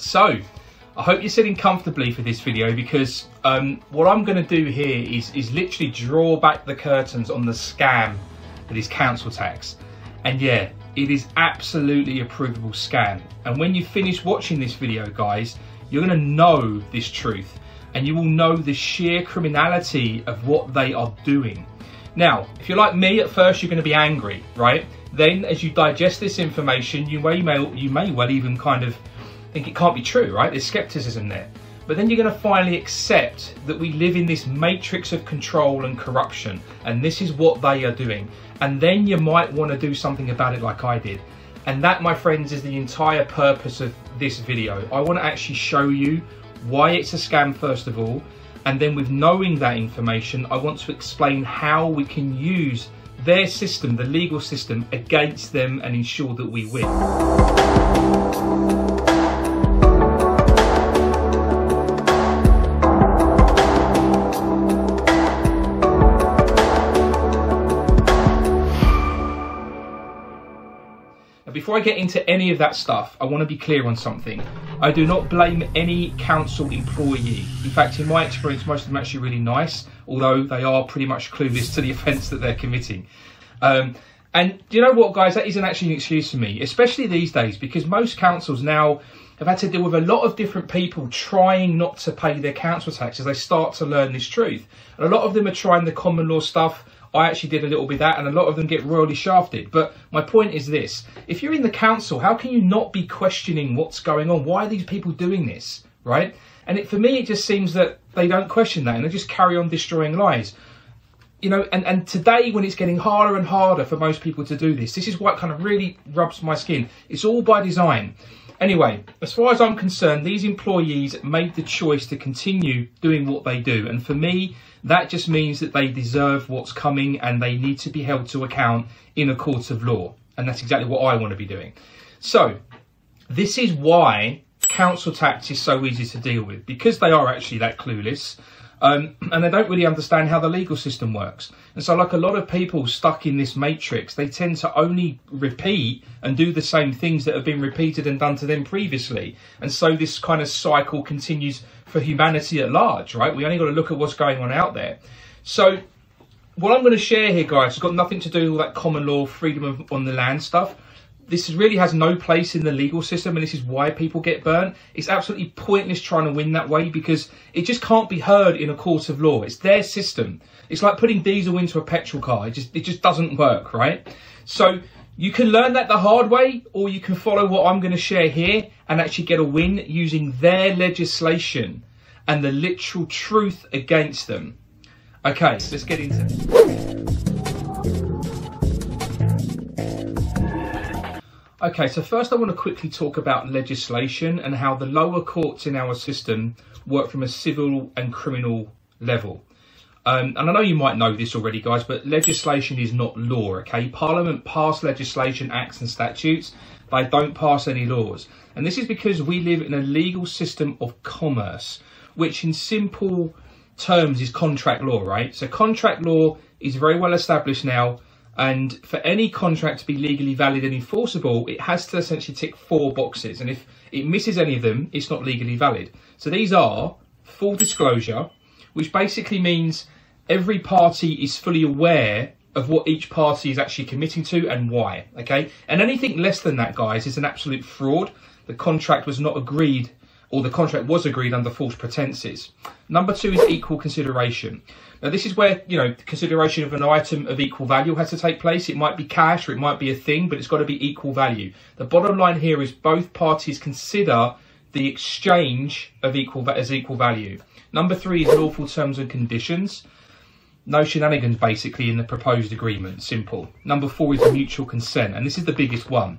So, I hope you're sitting comfortably for this video, because what I'm going to do here is literally draw back the curtains on the scam that is council tax. And yeah, it is absolutely a provable scam. And when you finish watching this video, guys, you're going to know this truth, and you will know the sheer criminality of what they are doing. Now, if you're like me, at first you're going to be angry, right? Then, as you digest this information, you may well even kind of think it can't be true, right? There's skepticism there. But then you're going to finally accept that we live in this matrix of control and corruption, and this is what they are doing. And then you might want to do something about it like I did. And that, my friends, is the entire purpose of this video. I want to actually show you why it's a scam, first of all, and then with knowing that information, I want to explain how we can use their system, the legal system, against them and ensure that we win. Before I get into any of that stuff, I want to be clear on something. I do not blame any council employee. In fact, in my experience, most of them are actually really nice, although they are pretty much clueless to the offence that they're committing. And do you know what, guys? That isn't actually an excuse for me, especially these days, because most councils now have had to deal with a lot of different people trying not to pay their council tax as they start to learn this truth. And a lot of them are trying the common law stuff. I actually did a little bit of that, and a lot of them get royally shafted. But my point is this: if you're in the council, how can you not be questioning what's going on? Why are these people doing this, right? And for me, it just seems that they don't question that, and they just carry on destroying lives. You know, and today, when it's getting harder and harder for most people to do this is what kind of really rubs my skin. It's all by design. Anyway, as far as I'm concerned, these employees made the choice to continue doing what they do. And for me, that just means that they deserve what's coming, and they need to be held to account in a court of law. And that's exactly what I want to be doing. So, this is why council tax is so easy to deal with, because they are actually that clueless. And they don't really understand how the legal system works. And so, like a lot of people stuck in this matrix, they tend to only repeat and do the same things that have been repeated and done to them previously. And so this kind of cycle continues for humanity at large, right? We only got to look at what's going on out there. So what I'm going to share here, guys, has got nothing to do with all that common law, freedom on the land stuff. This really has no place in the legal system, and this is why people get burnt. It's absolutely pointless trying to win that way, because it just can't be heard in a court of law. It's their system. It's like putting diesel into a petrol car. It just doesn't work, right? So you can learn that the hard way, or you can follow what I'm going to share here and actually get a win using their legislation and the literal truth against them. Okay, let's get into it. Okay, so first I want to quickly talk about legislation and how the lower courts in our system work from a civil and criminal level. And I know you might know this already, guys, but legislation is not law, okay? Parliament pass legislation, acts and statutes. They don't pass any laws. And this is because we live in a legal system of commerce, which in simple terms is contract law, right? So contract law is very well established now. And for any contract to be legally valid and enforceable, it has to essentially tick 4 boxes. And if it misses any of them, it's not legally valid. So these are full disclosure, which basically means every party is fully aware of what each party is actually committing to and why, okay? And anything less than that, guys, is an absolute fraud. The contract was not agreed, or the contract was agreed under false pretenses. Number 2 is equal consideration. Now, this is where, you know, the consideration of an item of equal value has to take place. It might be cash or it might be a thing, but it's got to be equal value. The bottom line here is both parties consider the exchange of equal value. Number 3 is lawful terms and conditions. No shenanigans, basically, in the proposed agreement. Simple. Number 4 is mutual consent, and this is the biggest one.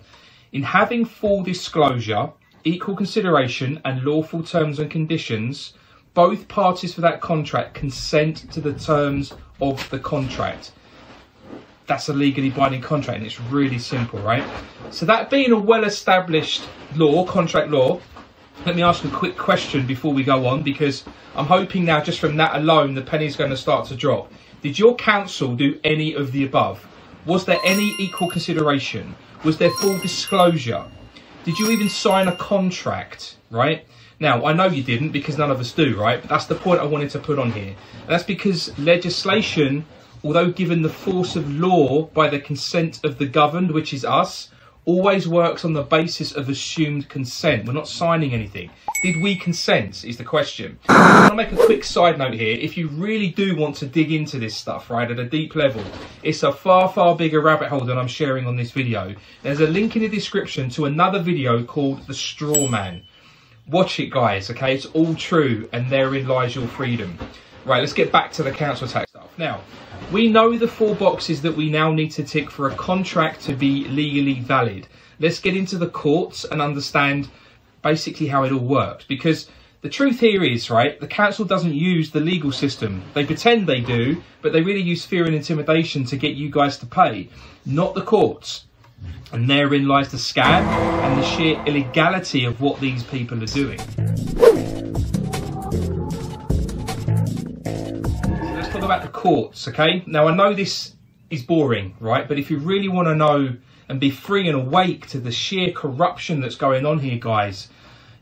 In having full disclosure, equal consideration and lawful terms and conditions, both parties for that contract consent to the terms of the contract. That's a legally binding contract, and it's really simple, right? So that being a well-established law, contract law, let me ask a quick question before we go on, because I'm hoping now just from that alone the penny's going to start to drop. Did your council do any of the above? Was there any equal consideration? Was there full disclosure? Did you even sign a contract, right? Now, I know you didn't because none of us do, right? But that's the point I wanted to put on here. And that's because legislation, although given the force of law by the consent of the governed, which is us, always works on the basis of assumed consent. We're not signing anything. Did we consent is the question. I want to make a quick side note here. If you really do want to dig into this stuff, right, at a deep level, it's a far, far bigger rabbit hole than I'm sharing on this video. There's a link in the description to another video called The Straw Man. Watch it, guys, okay? It's all true, and therein lies your freedom. Right, let's get back to the council tax stuff. Now, we know the 4 boxes that we now need to tick for a contract to be legally valid. Let's get into the courts and understand basically how it all works. Because the truth here is, right, the council doesn't use the legal system. They pretend they do, but they really use fear and intimidation to get you guys to pay, not the courts. And therein lies the scam and the sheer illegality of what these people are doing. About the courts, okay? Now, I know this is boring, right? But if you really want to know and be free and awake to the sheer corruption that's going on here, guys,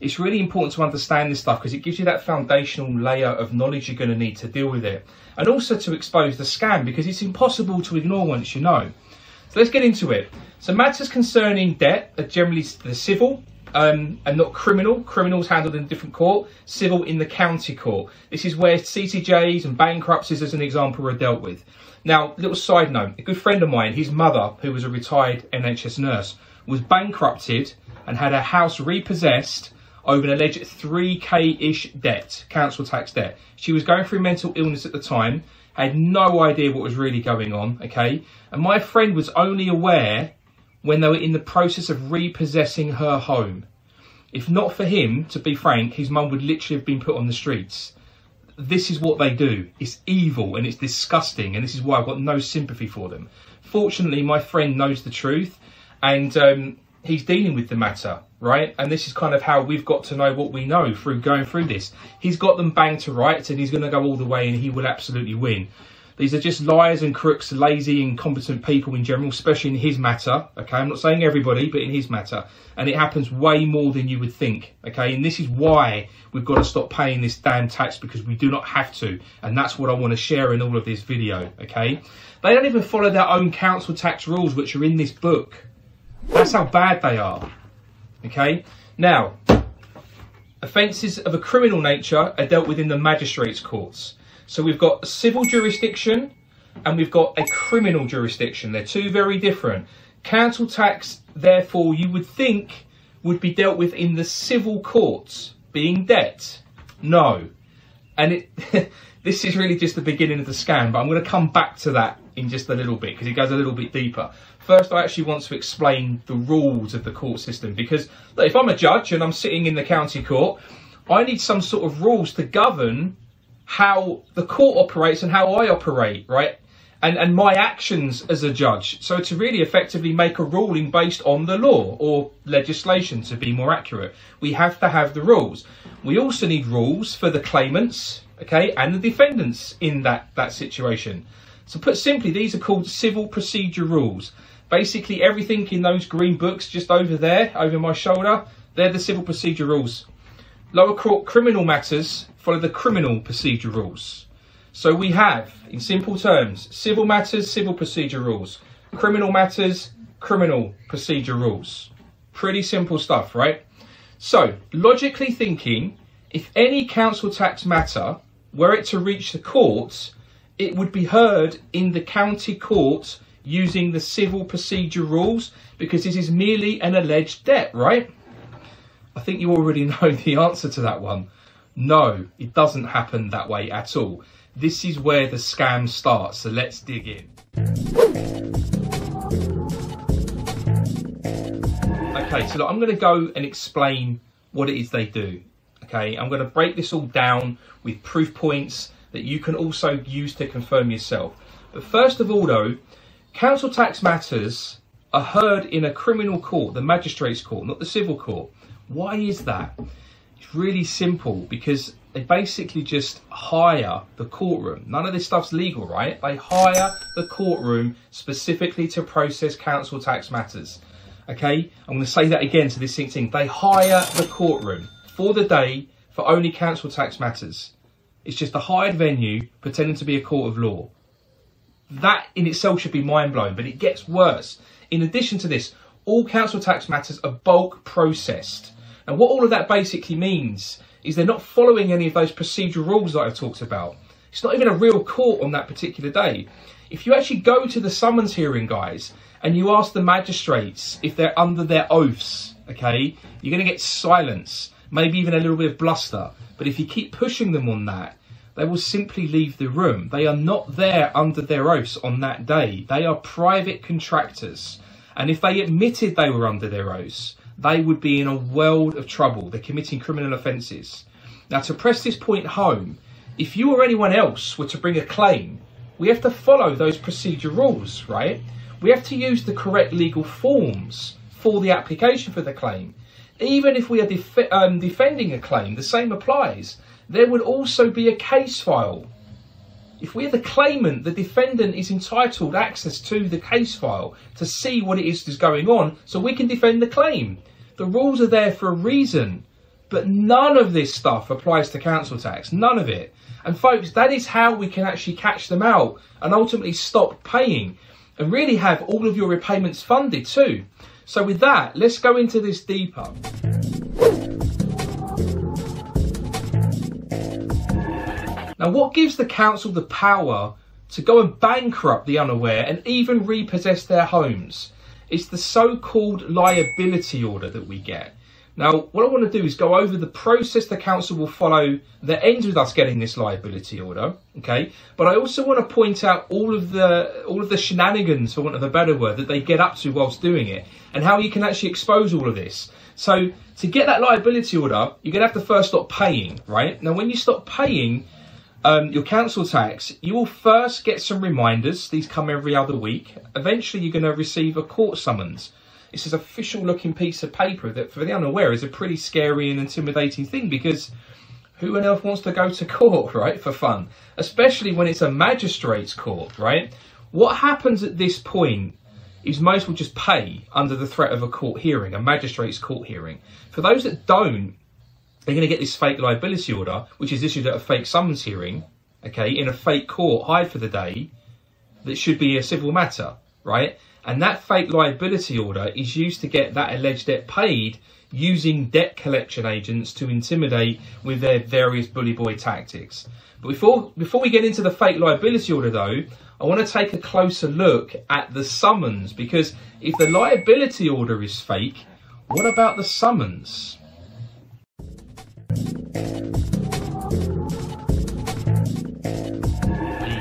it's really important to understand this stuff because it gives you that foundational layer of knowledge you're going to need to deal with it. And also to expose the scam because it's impossible to ignore once you know. So let's get into it. So matters concerning debt are generally the civil, and not criminal. Criminals handled in a different court, civil in the county court. This is where CCJs and bankruptcies, as an example, are dealt with. Now, little side note, a good friend of mine, his mother, who was a retired NHS nurse, was bankrupted and had her house repossessed over an alleged 3k-ish debt, council tax debt. She was going through mental illness at the time, had no idea what was really going on, okay? And my friend was only aware when they were in the process of repossessing her home. If not for him, to be frank, his mum would literally have been put on the streets. This is what they do. It's evil and it's disgusting, and this is why I've got no sympathy for them. Fortunately, my friend knows the truth, and he's dealing with the matter, right? And this is kind of how we've got to know what we know through going through this. He's got them banged to rights, and he's going to go all the way, and he will absolutely win. These are just liars and crooks, lazy, incompetent people in general, especially in his matter, okay? I'm not saying everybody, but in his matter. And it happens way more than you would think, okay? And this is why we've got to stop paying this damn tax, because we do not have to. And that's what I want to share in all of this video, okay? They don't even follow their own council tax rules, which are in this book. That's how bad they are, okay? Now, offences of a criminal nature are dealt with in the magistrates' courts. So we've got a civil jurisdiction and we've got a criminal jurisdiction. They're two very different. Council tax, therefore, you would think would be dealt with in the civil courts, being debt. No. And this is really just the beginning of the scam, but I'm going to come back to that in just a little bit because it goes a little bit deeper. First, I actually want to explain the rules of the court system because look, if I'm a judge and I'm sitting in the county court, I need some sort of rules to govern how the court operates and how I operate, right? And my actions as a judge. So to really effectively make a ruling based on the law or legislation, to be more accurate, we have to have the rules. We also need rules for the claimants, okay, and the defendants in that situation. So put simply, these are called civil procedure rules. Basically everything in those green books just over there, over my shoulder, they're the civil procedure rules. Lower court criminal matters follow the criminal procedure rules. So we have, in simple terms, civil matters, civil procedure rules. Criminal matters, criminal procedure rules. Pretty simple stuff, right? So, logically thinking, if any council tax matter were it to reach the courts, it would be heard in the county court using the civil procedure rules because this is merely an alleged debt, right? I think you already know the answer to that one. No, it doesn't happen that way at all. This is where the scam starts, so let's dig in. Okay, so look, I'm going to go and explain what it is they do. Okay, I'm going to break this all down with proof points that you can also use to confirm yourself. But first of all though, council tax matters are heard in a criminal court, the magistrates court, not the civil court. Why is that? It's really simple because they basically just hire the courtroom. None of this stuff's legal, right? They hire the courtroom specifically to process council tax matters. Okay, I'm going to say that again so this sinks in. They hire the courtroom for the day for only council tax matters. It's just a hired venue pretending to be a court of law. That in itself should be mind-blowing, but it gets worse. In addition to this, all council tax matters are bulk processed. And what all of that basically means is they're not following any of those procedural rules that I've talked about. It's not even a real court on that particular day. If you actually go to the summons hearing, guys, and you ask the magistrates if they're under their oaths, okay, you're going to get silence, maybe even a little bit of bluster. But if you keep pushing them on that, they will simply leave the room. They are not there under their oaths on that day. They are private contractors. And if they admitted they were under their oaths, they would be in a world of trouble. They're committing criminal offences. Now, to press this point home, if you or anyone else were to bring a claim, we have to follow those procedure rules, right? We have to use the correct legal forms for the application for the claim. Even if we are defending a claim, the same applies. There would also be a case file. If we're the claimant, the defendant is entitled access to the case file to see what it is that's going on so we can defend the claim. The rules are there for a reason, but none of this stuff applies to council tax, none of it. And folks, that is how we can actually catch them out and ultimately stop paying and really have all of your repayments funded too. So with that, let's go into this deeper. Now, what gives the council the power to go and bankrupt the unaware and even repossess their homes? It's the so-called liability order that we get. Now, what I want to do is go over the process the council will follow that ends with us getting this liability order, okay? But I also want to point out all of the shenanigans, for want of a better word, that they get up to whilst doing it, and how you can actually expose all of this. So, to get that liability order, you're going to have to first stop paying, right? Now, when you stop paying your council tax, you will first get some reminders. These come every other week. Eventually, you're going to receive a court summons. It's this official looking piece of paper that, for the unaware, is a pretty scary and intimidating thing, because who on earth wants to go to court, right, for fun? Especially when it's a magistrate's court, right? What happens at this point is most will just pay under the threat of a court hearing, a magistrate's court hearing. For those that don't, they're going to get this fake liability order, which is issued at a fake summons hearing, okay, in a fake court, hired for the day, that should be a civil matter, right? And that fake liability order is used to get that alleged debt paid using debt collection agents to intimidate with their various bully boy tactics. But before we get into the fake liability order though, I want to take a closer look at the summons, because if the liability order is fake, what about the summons?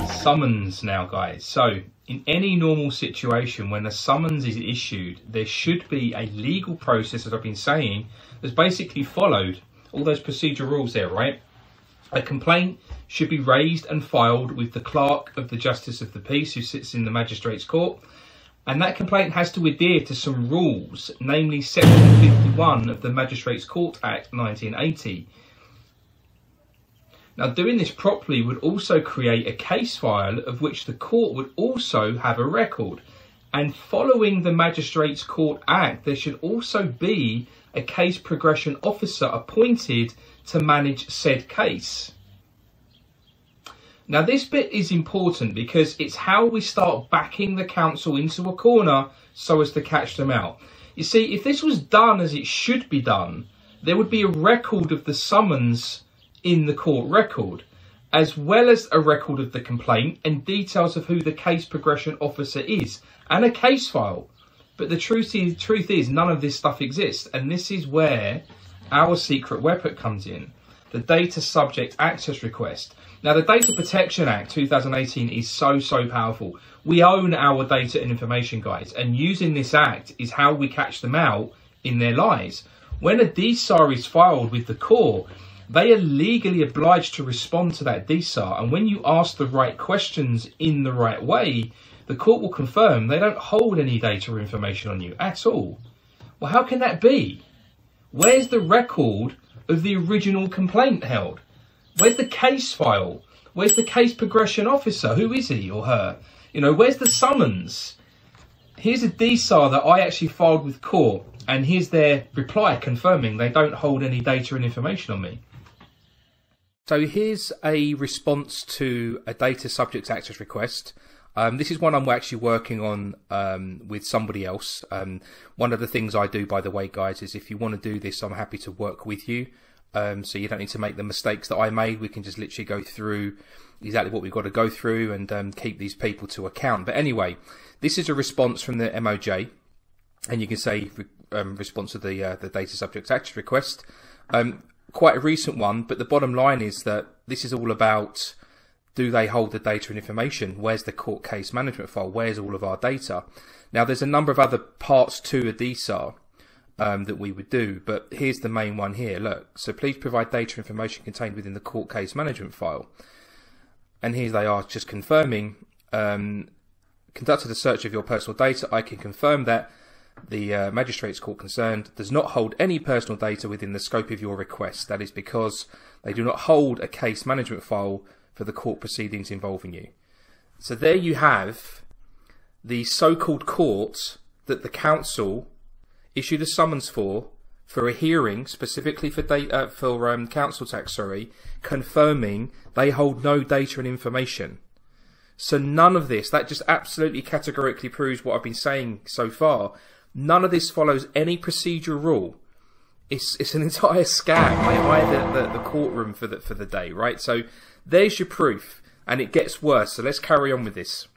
Summons now, guys. So in any normal situation, when a summons is issued, there should be a legal process, as I've been saying, that's basically followed. All those procedural rules there, right? A complaint should be raised and filed with the clerk of the Justice of the Peace, who sits in the Magistrates Court, and that complaint has to adhere to some rules, namely Section 51 of the Magistrates Court Act 1980. Now, doing this properly would also create a case file of which the court would also have a record. And following the Magistrates Court Act, there should also be a case progression officer appointed to manage said case. Now, this bit is important because it's how we start backing the council into a corner so as to catch them out. You see, if this was done as it should be done, there would be a record of the summons in the court record, as well as a record of the complaint and details of who the case progression officer is, and a case file. But the truth is none of this stuff exists, and this is where our secret weapon comes in, the Data Subject Access Request. Now, the Data Protection Act 2018 is so powerful. We own our data and information, guys, and using this act is how we catch them out in their lies. When a DSAR is filed with the court, they are legally obliged to respond to that DSAR, and when you ask the right questions in the right way, the court will confirm they don't hold any data or information on you at all. Well, how can that be? Where's the record of the original complaint held? Where's the case file? Where's the case progression officer? Who is he or her? You know, where's the summons? here's a DSAR that I actually filed with court, and here's their reply confirming they don't hold any data and information on me. So here's a response to a data subject access request. This is one I'm actually working on with somebody else. One of the things I do, by the way, guys, is if you want to do this, I'm happy to work with you. So you don't need to make the mistakes that I made. We can just literally go through exactly what we've got to go through and keep these people to account. But anyway, this is a response from the MOJ, and you can say response to the data subject access request. Quite a recent one, but the bottom line is that this is all about, do they hold the data and information? Where's the court case management file? Where's all of our data? Now, there's a number of other parts to a DSAR that we would do, but here's the main one here. Look, so please provide data and information contained within the court case management file. And here they are just confirming, conducted a search of your personal data. I can confirm that the magistrate's court concerned does not hold any personal data within the scope of your request. That is because they do not hold a case management file for the court proceedings involving you. So there you have the so-called court that the council issued a summons for a hearing specifically for council tax, confirming they hold no data and information. So none of this, that just absolutely categorically proves what I've been saying so far. None of this follows any procedural rule. It's an entire scam. They hire the courtroom for the day, right? So there's your proof, and it gets worse. So let's carry on with this.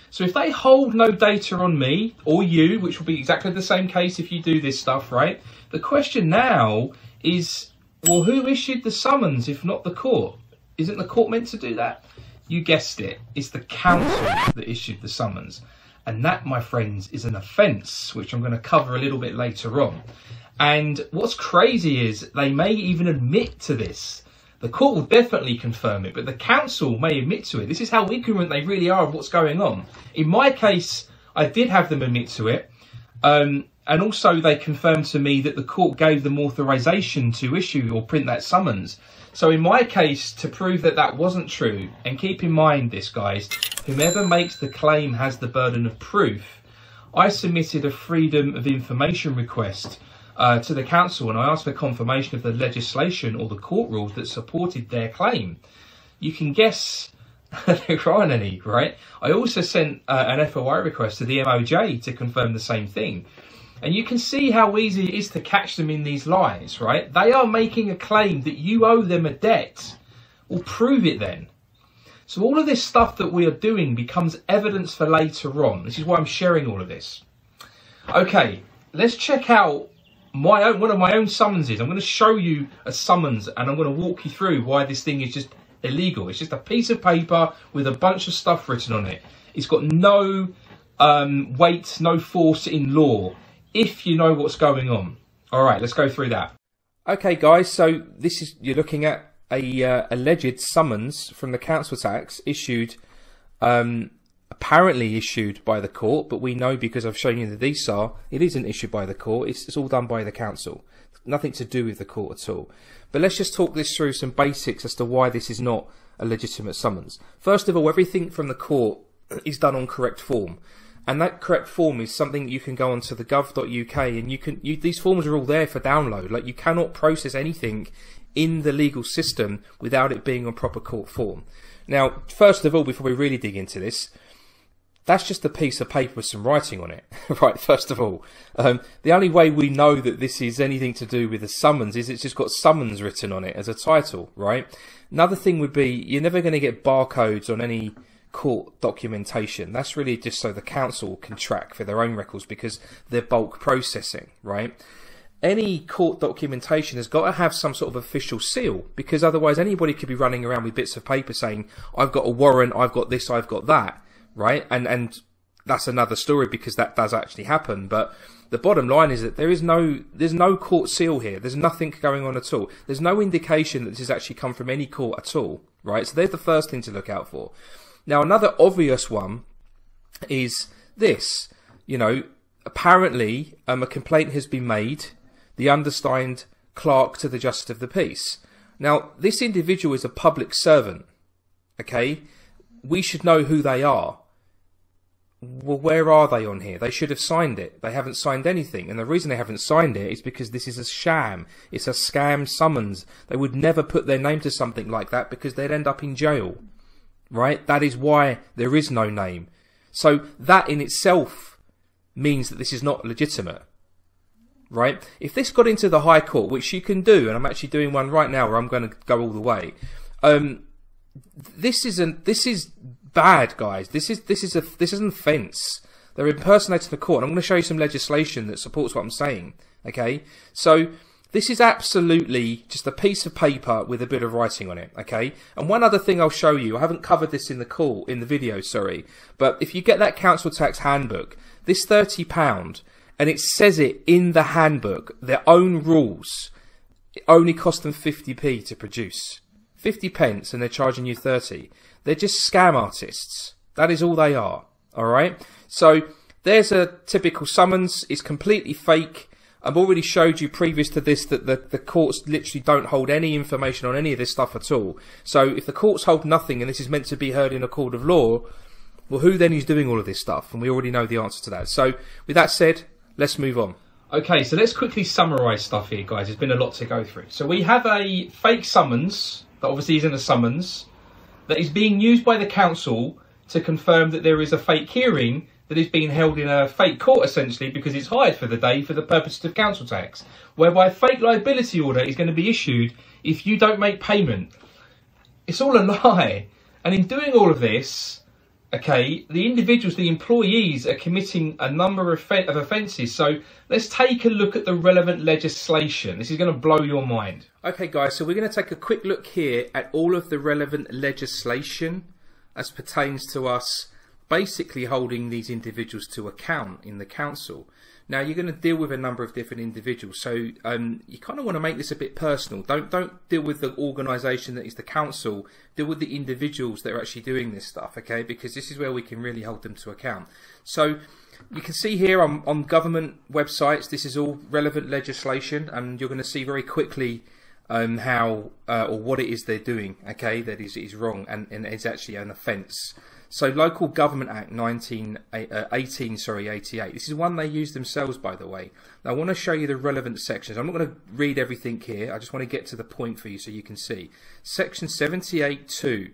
So if they hold no data on me or you, which will be exactly the same case if you do this stuff, right? The question now is, well, who issued the summons if not the court? Isn't the court meant to do that? You guessed it. It's the council that issued the summons. And that, my friends, is an offence, which I'm going to cover a little bit later on. And what's crazy is they may even admit to this. The court will definitely confirm it, but the council may admit to it. This is how ignorant they really are of what's going on. In my case, I did have them admit to it. And also they confirmed to me that the court gave them authorization to issue or print that summons. So in my case, to prove that that wasn't true, and keep in mind this, guys, whomever makes the claim has the burden of proof. I submitted a freedom of information request to the council, and I asked for confirmation of the legislation or the court rules that supported their claim. You can guess there aren't any, right? I also sent an FOI request to the MOJ to confirm the same thing. And you can see how easy it is to catch them in these lies, right? They are making a claim that you owe them a debt. Well, prove it then. So all of this stuff that we are doing becomes evidence for later on. This is why I'm sharing all of this. Okay, let's check out one of my own summonses. I'm going to show you a summons, and I'm going to walk you through why this thing is just illegal. It's just a piece of paper with a bunch of stuff written on it. It's got no weight, no force in law, if you know what's going on. All right, let's go through that. Okay, guys, so this is, you're looking at a alleged summons from the council tax issued, apparently issued by the court, but we know because I've shown you the DSAR, it isn't issued by the court. It's all done by the council. Nothing to do with the court at all. But let's just talk this through some basics as to why this is not a legitimate summons. First of all, everything from the court is done on correct form. And that correct form is something you can go onto the gov.uk, and these forms are all there for download. Like, you cannot process anything in the legal system without it being on proper court form. Now, first of all, before we really dig into this, that's just a piece of paper with some writing on it, right? First of all, the only way we know that this is anything to do with a summons is it's just got summons written on it as a title, right? Another thing would be, you're never going to get barcodes on any court documentation. That's really just so the council can track for their own records, because they're bulk processing, right? Any court documentation has got to have some sort of official seal, because otherwise anybody could be running around with bits of paper saying, I've got a warrant, I've got this, I've got that, right? And that's another story, because that does actually happen. But the bottom line is that there's no court seal here. There's nothing going on at all. There's no indication that this has actually come from any court at all, right? So there's the first thing to look out for. Now, another obvious one is this. You know, apparently a complaint has been made, the undersigned clerk to the Justice of the Peace. Now, this individual is a public servant, okay? We should know who they are. Well, where are they on here? They should have signed it. They haven't signed anything. And the reason they haven't signed it is because this is a sham. It's a scam summons. They would never put their name to something like that because they'd end up in jail. Right? That is why there is no name. So that in itself means that this is not legitimate. Right? If this got into the High Court, which you can do, and I'm actually doing one right now where I'm going to go all the way. This is bad, guys. This is an offence. They're impersonating the court. I'm going to show you some legislation that supports what I'm saying. Okay, so this is absolutely just a piece of paper with a bit of writing on it. Okay, and one other thing I'll show you. I haven't covered this in the video, sorry, but if you get that council tax handbook, this £30, and it says it in the handbook, their own rules, it only cost them 50p to produce. 50p, and they're charging you 30. They're just scam artists. That is all they are. Alright? So, there's a typical summons. It's completely fake. I've already showed you previous to this that the courts literally don't hold any information on any of this stuff at all. So, if the courts hold nothing and this is meant to be heard in a court of law, well, who then is doing all of this stuff? And we already know the answer to that. So, with that said, let's move on. Okay, so let's quickly summarise stuff here, guys. There's been a lot to go through. So, we have a fake summons that obviously isn't a summons, that is being used by the council to confirm that there is a fake hearing that is being held in a fake court, essentially, because it's hired for the day for the purposes of council tax, whereby a fake liability order is going to be issued if you don't make payment. It's all a lie. And in doing all of this, okay, the individuals, the employees, are committing a number of offences. So let's take a look at the relevant legislation. This is going to blow your mind. Okay, guys, so we're going to take a quick look here at all of the relevant legislation as pertains to us basically holding these individuals to account in the council. Now, you're going to deal with a number of different individuals, so you kind of want to make this a bit personal. Don't deal with the organisation that is the council. Deal with the individuals that are actually doing this stuff, okay? Because this is where we can really hold them to account. So you can see here on government websites, this is all relevant legislation, and you're going to see very quickly how or what it is they're doing, okay? That is wrong and is actually an offence. So Local Government Act 88. This is one they use themselves, by the way. Now, I want to show you the relevant sections. I'm not going to read everything here. I just want to get to the point for you so you can see. Section 78(2).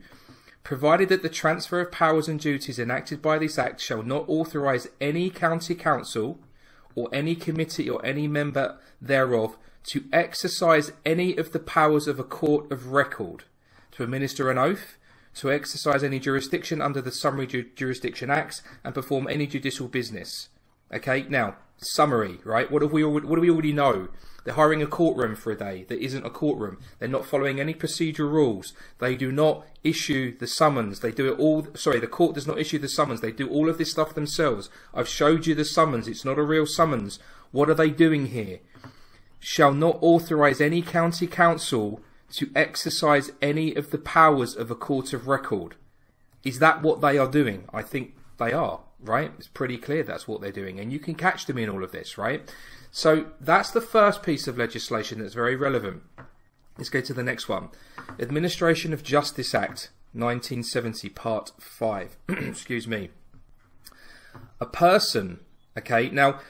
Provided that the transfer of powers and duties enacted by this Act shall not authorise any county council or any committee or any member thereof to exercise any of the powers of a court of record, to administer an oath, to exercise any jurisdiction under the Summary Jurisdiction Acts, and perform any judicial business. Okay, now, summary, right? What do we already know? They're hiring a courtroom for a day that isn't a courtroom. They're not following any procedural rules. They do not issue the summons. They do it all, sorry, the court does not issue the summons. They do all of this stuff themselves. I've showed you the summons. It's not a real summons. What are they doing here? Shall not authorise any county council to exercise any of the powers of a court of record. Is that what they are doing? I think they are, right? It's pretty clear that's what they're doing, and you can catch them in all of this, right? So that's the first piece of legislation that's very relevant. Let's go to the next one. Administration of Justice Act 1970, Part 5. Excuse me. A person, okay, now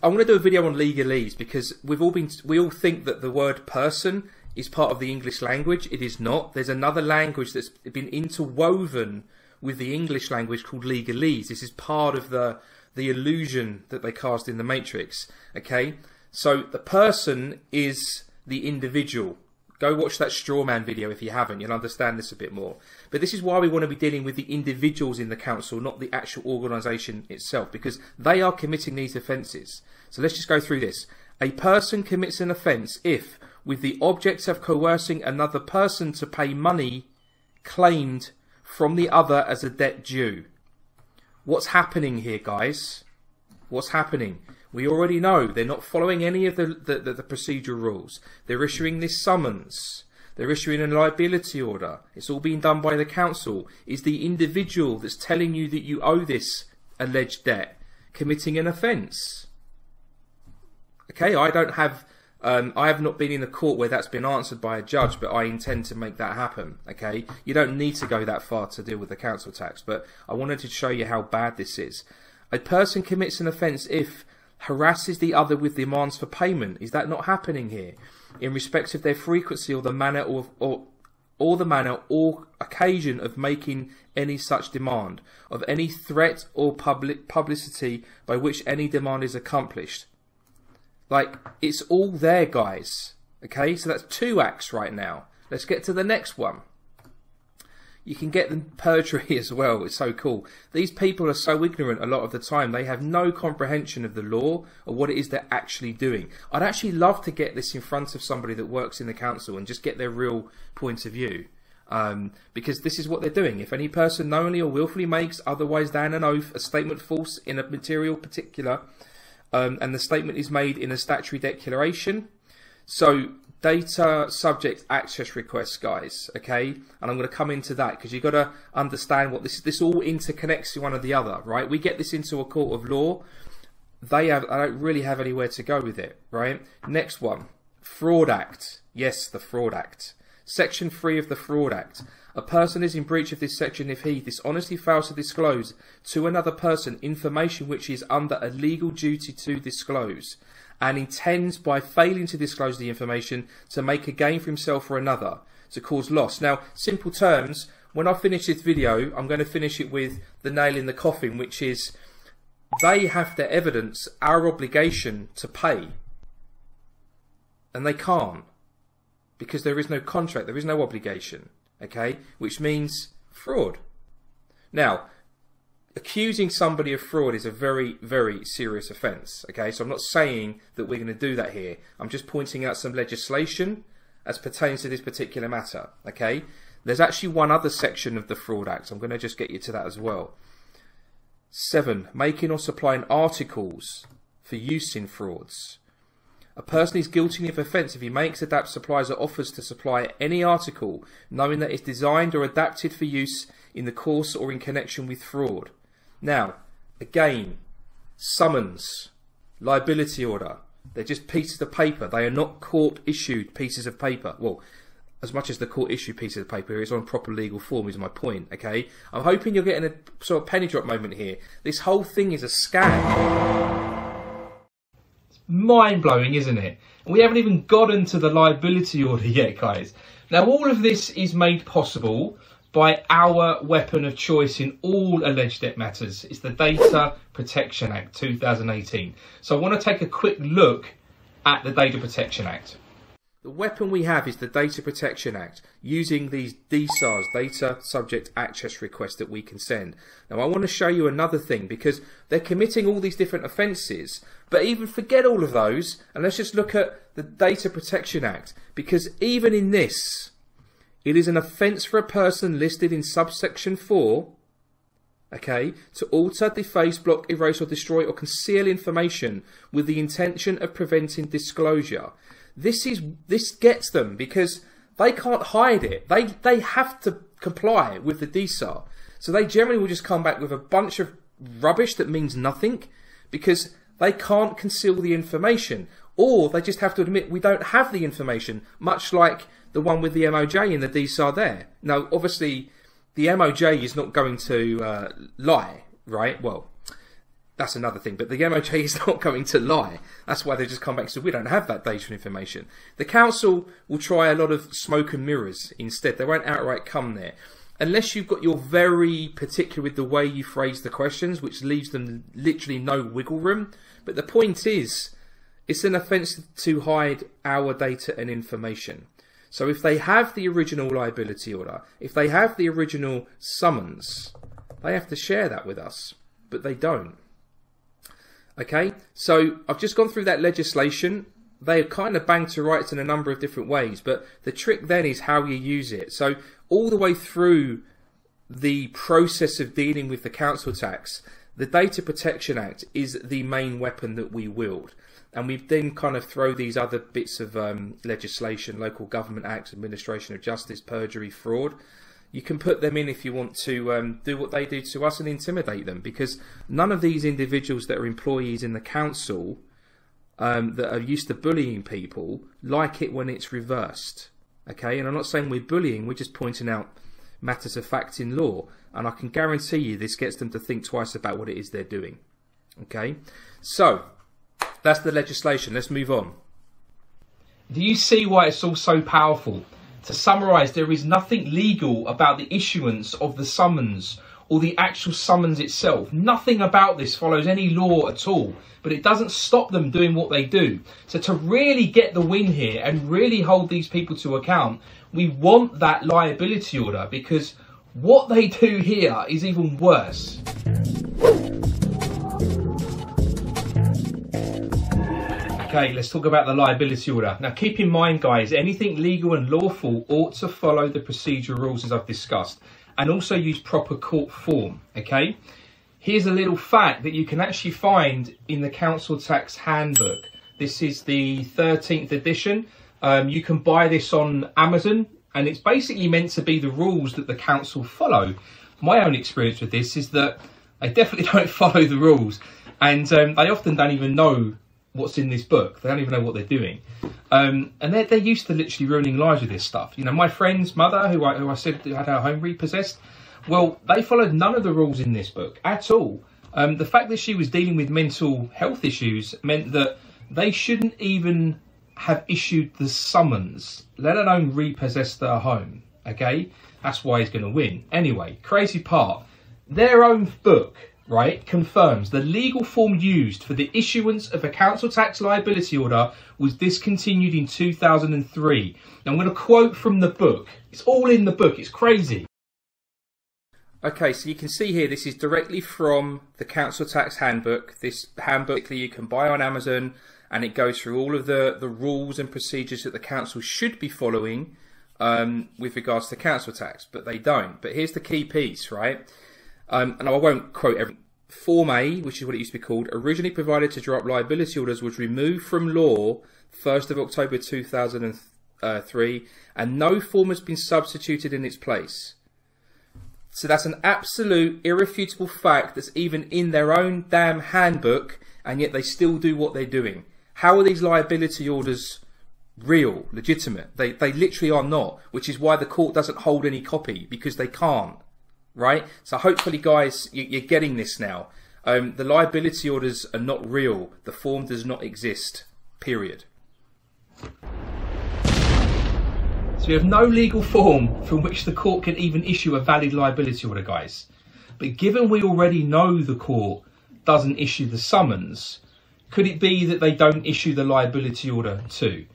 I want to do a video on legalese because we all think that the word person is part of the English language. It is not. There's another language that's been interwoven with the English language called legalese. This is part of the illusion that they cast in the Matrix. Okay, so the person is the individual. Go watch that Strawman video if you haven't. You'll understand this a bit more. But this is why we want to be dealing with the individuals in the council, not the actual organisation itself, because they are committing these offences. So let's just go through this. A person commits an offence if, with the object of coercing another person to pay money claimed from the other as a debt due. What's happening here, guys? What's happening? We already know they're not following any of the procedural rules. They're issuing this summons. They're issuing a liability order. It's all being done by the council. Is the individual that's telling you that you owe this alleged debt committing an offence? Okay, I don't have I have not been in a court where that's been answered by a judge, but I intend to make that happen, okay? You don't need to go that far to deal with the council tax, but I wanted to show you how bad this is. A person commits an offence if harasses the other with demands for payment. Is that not happening here? In respect of their frequency or the manner or the manner or occasion of making any such demand, of any threat or publicity by which any demand is accomplished. Like, it's all there, guys. Okay, so that's 2 acts right now. Let's get to the next one. You can get them perjury as well. It's so cool. These people are so ignorant a lot of the time. They have no comprehension of the law or what it is they're actually doing. I'd actually love to get this in front of somebody that works in the council and just get their real point of view. Because this is what they're doing. If any person knowingly or willfully makes, otherwise than an oath, a statement false in a material particular, and the statement is made in a statutory declaration. So data subject access requests, guys, okay? And I'm going to come into that because you've got to understand what this all interconnects to one or the other, right? We get this into a court of law. I don't really have anywhere to go with it, right? Next one, Fraud Act. Yes, the Fraud Act. Section 3 of the Fraud Act. A person is in breach of this section if he dishonestly fails to disclose to another person information which he is under a legal duty to disclose, and intends by failing to disclose the information to make a gain for himself or another, to cause loss. Now, simple terms, when I finish this video, I'm going to finish it with the nail in the coffin, which is they have to evidence our obligation to pay, and they can't, because there is no contract, there is no obligation, okay, which means fraud. Now, accusing somebody of fraud is a very, very serious offence, okay, so I'm not saying that we're going to do that here. I'm just pointing out some legislation as pertains to this particular matter, okay. There's actually one other section of the Fraud Act. I'm going to just get you to that as well. 7. Making or supplying articles for use in frauds. A person is guilty of offence if he makes, adapts, supplies or offers to supply any article knowing that it's designed or adapted for use in the course or in connection with fraud. Now, again, summons, liability order, they're just pieces of paper. They are not court-issued pieces of paper. Well, as much as the court-issued piece of paper is on proper legal form is my point, okay? I'm hoping you're getting a sort of penny drop moment here. This whole thing is a scam. Mind-blowing, isn't it? We haven't even gotten to the liability order yet, guys. Now, all of this is made possible by our weapon of choice in all alleged debt matters. It's the Data Protection Act 2018. So I want to take a quick look at the Data Protection Act. The weapon we have is the Data Protection Act, using these DSARs, Data Subject Access Requests, that we can send. Now, I want to show you another thing, because they're committing all these different offences, but even forget all of those, and let's just look at the Data Protection Act, because even in this, it is an offence for a person listed in subsection 4, okay, to alter, deface, block, erase or destroy or conceal information with the intention of preventing disclosure. This gets them because they can't hide it. They have to comply with the DSAR. So they generally will just come back with a bunch of rubbish that means nothing because they can't conceal the information, or they just have to admit we don't have the information, much like the one with the MOJ in the DSAR there. Now, obviously, the MOJ is not going to lie, right? Well, that's another thing, but the MOJ is not going to lie. That's why they just come back and say, we don't have that data and information. The council will try a lot of smoke and mirrors instead. They won't outright come there. Unless you've got your very particular with the way you phrase the questions, which leaves them literally no wiggle room. But the point is, it's an offence to hide our data and information. So if they have the original liability order, if they have the original summons, they have to share that with us, but they don't. Okay, so I've just gone through that legislation. They kind of bang to rights in a number of different ways, but the trick then is how you use it. So all the way through the process of dealing with the council tax, the Data Protection Act is the main weapon that we wield. And we then kind of throw these other bits of legislation, Local Government Acts, Administration of Justice, perjury, fraud. You can put them in if you want to do what they do to us and intimidate them, because none of these individuals that are employees in the council that are used to bullying people like it when it's reversed. Okay, and I'm not saying we're bullying, we're just pointing out matters of fact in law, and I can guarantee you this gets them to think twice about what it is they're doing. Okay, so that's the legislation. Let's move on. Do you see why it's all so powerful? To summarise, there is nothing legal about the issuance of the summons or the actual summons itself. Nothing about this follows any law at all, but it doesn't stop them doing what they do. So to really get the win here and really hold these people to account, we want that liability order, because what they do here is even worse. Okay, let's talk about the liability order. Now keep in mind, guys, anything legal and lawful ought to follow the procedural rules as I've discussed, and also use proper court form. Okay, here's a little fact that you can actually find in the Council Tax Handbook. This is the 13th edition. You can buy this on Amazon, and it's basically meant to be the rules that the council follow. My own experience with this is that they definitely don't follow the rules, and they often don't even know what's in this book. They don't even know what they're doing, and they're used to literally ruining lives with this stuff. You know, my friend's mother, who I said had her home repossessed, well, they followed none of the rules in this book at all. The fact that she was dealing with mental health issues meant that they shouldn't even have issued the summons, let alone repossessed their home. Okay, that's why he's going to win. Anyway, crazy part, their own book, right, confirms the legal form used for the issuance of a council tax liability order was discontinued in 2003. Now I'm going to quote from the book. It's all in the book. It's crazy. Okay, so you can see here, this is directly from the Council Tax Handbook. This handbook you can buy on Amazon, and it goes through all of the rules and procedures that the council should be following with regards to council tax, but they don't. But here's the key piece, right? And I won't quote every. Form A, which is what it used to be called, originally provided to draw up liability orders, was removed from law 1st of October 2003, and no form has been substituted in its place. So that's an absolute irrefutable fact that's even in their own damn handbook, and yet they still do what they're doing. How are these liability orders real, legitimate? They literally are not, which is why the court doesn't hold any copy, because they can't. Right? So hopefully, guys, you're getting this now. The liability orders are not real. The form does not exist. Period. So we have no legal form from which the court can even issue a valid liability order, guys. But given we already know the court doesn't issue the summons, could it be that they don't issue the liability order too?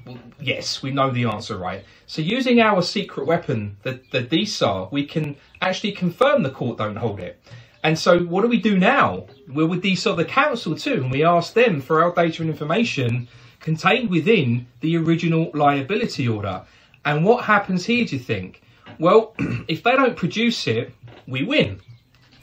Well, yes, we know the answer, right? So using our secret weapon, the DSAR, we can actually confirm the court don't hold it. And so what do we do now? Well, we DSAR the council too, and we ask them for our data and information contained within the original liability order. And what happens here, do you think? Well, if they don't produce it, we win.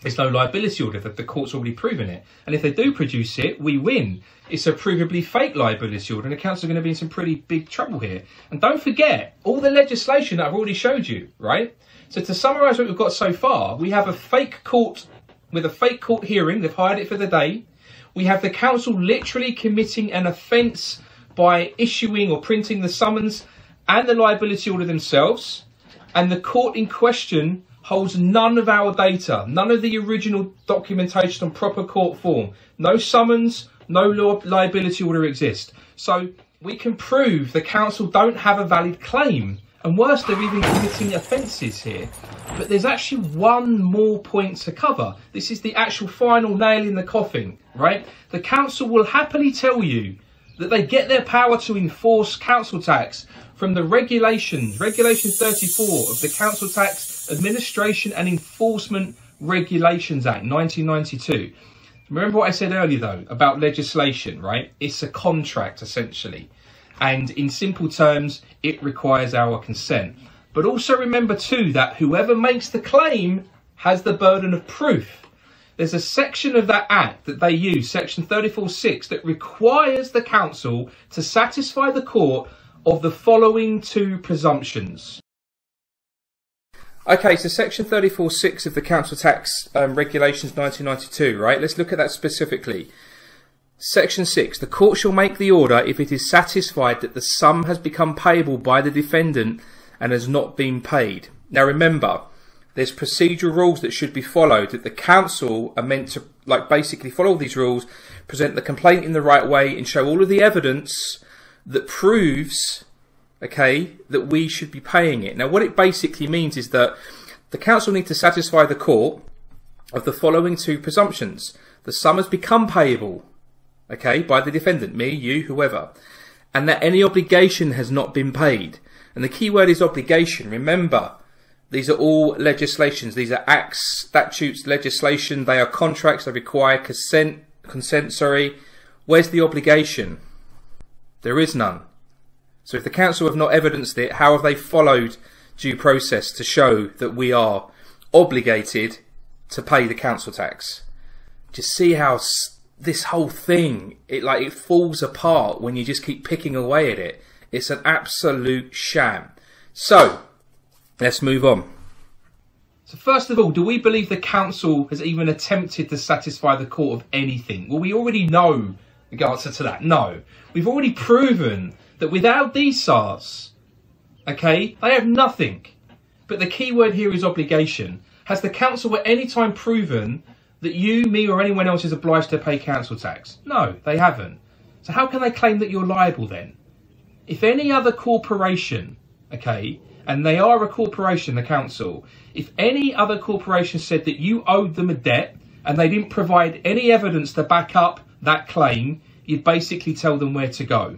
There's no liability order, that the court's already proven it. And if they do produce it, we win. It's a provably fake liability order, and the council are going to be in some pretty big trouble here. And don't forget all the legislation that I've already showed you, right? So to summarise what we've got so far, we have a fake court with a fake court hearing. They've hired it for the day. We have the council literally committing an offence by issuing or printing the summons and the liability order themselves. And the court in question holds none of our data, none of the original documentation on proper court form. No summons, no liability order exist. So we can prove the council don't have a valid claim. And worse, they're even committing offences here. But there's actually one more point to cover. This is the actual final nail in the coffin, right? The council will happily tell you that they get their power to enforce council tax from the Regulation 34 of the Council Tax Administration and Enforcement Regulations Act 1992. Remember what I said earlier though about legislation, right? It's a contract essentially, and in simple terms it requires our consent. But also remember too that whoever makes the claim has the burden of proof. There's a section of that act that they use, section 34(6), that requires the council to satisfy the court of the following two presumptions. Okay, so section 34(6) of the Council Tax Regulations 1992, right? Let's look at that specifically. Section 6. The court shall make the order if it is satisfied that the sum has become payable by the defendant and has not been paid. Now remember, there's procedural rules that should be followed, that the council are meant to basically follow these rules, present the complaint in the right way and show all of the evidence that proves, okay, that we should be paying it. Now what it basically means is that the council need to satisfy the court of the following two presumptions. The sum has become payable, okay, by the defendant, me, you, whoever, and that any obligation has not been paid. And the key word is obligation. Remember, these are all legislations. These are acts, statutes, legislation. They are contracts. They require consent. Where's the obligation? There is none. So if the council have not evidenced it, how have they followed due process to show that we are obligated to pay the council tax? Just see how this whole thing, it falls apart when you just keep picking away at it. It's an absolute sham. So let's move on. So first of all, do we believe the council has even attempted to satisfy the court of anything? Well, we already know the answer to that. No. We've already proven that without DSARs, okay, they have nothing. But the key word here is obligation. Has the council at any time proven that you, me or anyone else is obliged to pay council tax? No, they haven't. So how can they claim that you're liable then? If any other corporation, okay, and they are a corporation, the council, if any other corporation said that you owed them a debt and they didn't provide any evidence to back up that claim, you'd basically tell them where to go.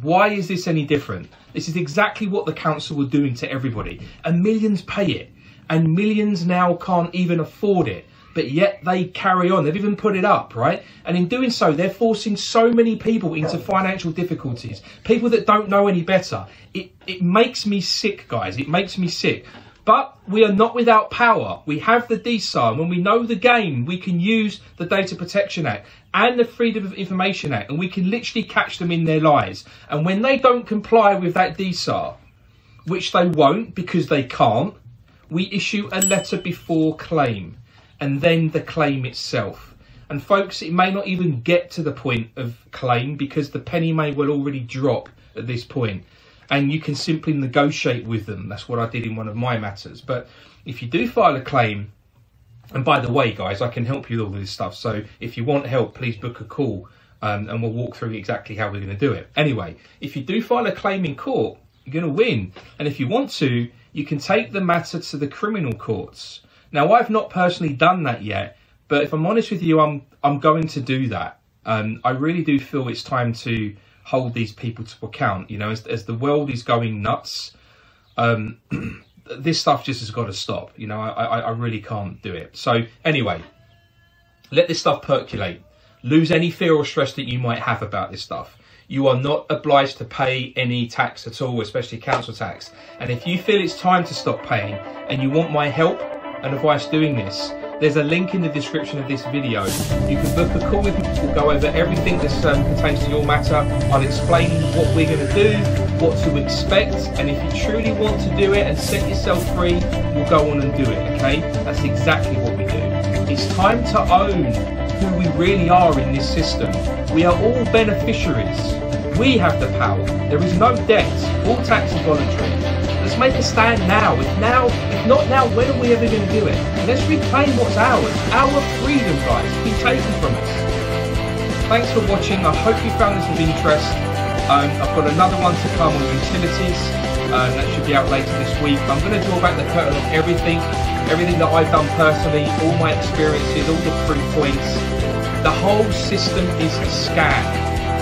Why is this any different? This is exactly what the council were doing to everybody. And millions pay it. And millions now can't even afford it. But yet they carry on. They've even put it up, right? And in doing so, they're forcing so many people into financial difficulties. People that don't know any better. It makes me sick, guys. It makes me sick. But we are not without power. We have the DSAR. When we know the game, we can use the Data Protection Act and the Freedom of Information Act, and we can literally catch them in their lies. And when they don't comply with that DSAR, which they won't because they can't, we issue a letter before claim, and then the claim itself. And folks, it may not even get to the point of claim because the penny may well already drop at this point. And you can simply negotiate with them. That's what I did in one of my matters. But if you do file a claim, and by the way, guys, I can help you with all this stuff. So if you want help, please book a call and we'll walk through exactly how we're going to do it. Anyway, if you do file a claim in court, you're going to win. And if you want to, you can take the matter to the criminal courts. Now, I've not personally done that yet, but if I'm honest with you, I'm going to do that. I really do feel it's time to hold these people to account. You know, as the world is going nuts, this stuff just has got to stop. You know, I really can't do it. So anyway, let this stuff percolate. Lose any fear or stress that you might have about this stuff. You are not obliged to pay any tax at all, especially council tax. And if you feel it's time to stop paying and you want my help and advice doing this, there's a link in the description of this video. You can book a call with me. We'll go over everything that pertains to your matter. I'll explain what we're going to do, what to expect, and if you truly want to do it and set yourself free, we'll go on and do it, okay? That's exactly what we do. It's time to own who we really are in this system. We are all beneficiaries. We have the power. There is no debt. All tax is voluntary. Let's make a stand now. If not now, when are we ever going to do it? Let's reclaim what's ours. Our freedom, guys, it's been taken from us. Thanks for watching. I hope you found this of interest. I've got another one to come on utilities. That should be out later this week. I'm going to draw back the curtain on everything that I've done personally, all my experiences, all the proof points. The whole system is a scam,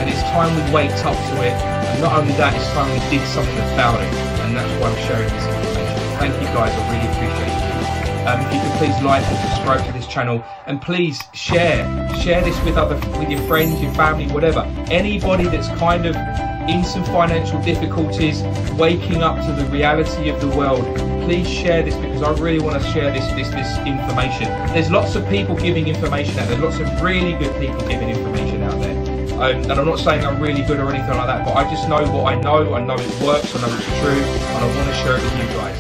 and it's time we waked up to it. And not only that, it's time we did something about it. And that's why I'm sharing this information. Thank you guys, I really appreciate it. If you could please like and subscribe to this channel, and please share this with your friends, your family, whatever. Anybody that's kind of in some financial difficulties, waking up to the reality of the world, please share this, because I really want to share this information. There's lots of people giving information out there. There's lots of really good people giving information out there. And I'm not saying I'm really good or anything like that, but I just know what I know it works, I know it's true, and I want to share it with you guys.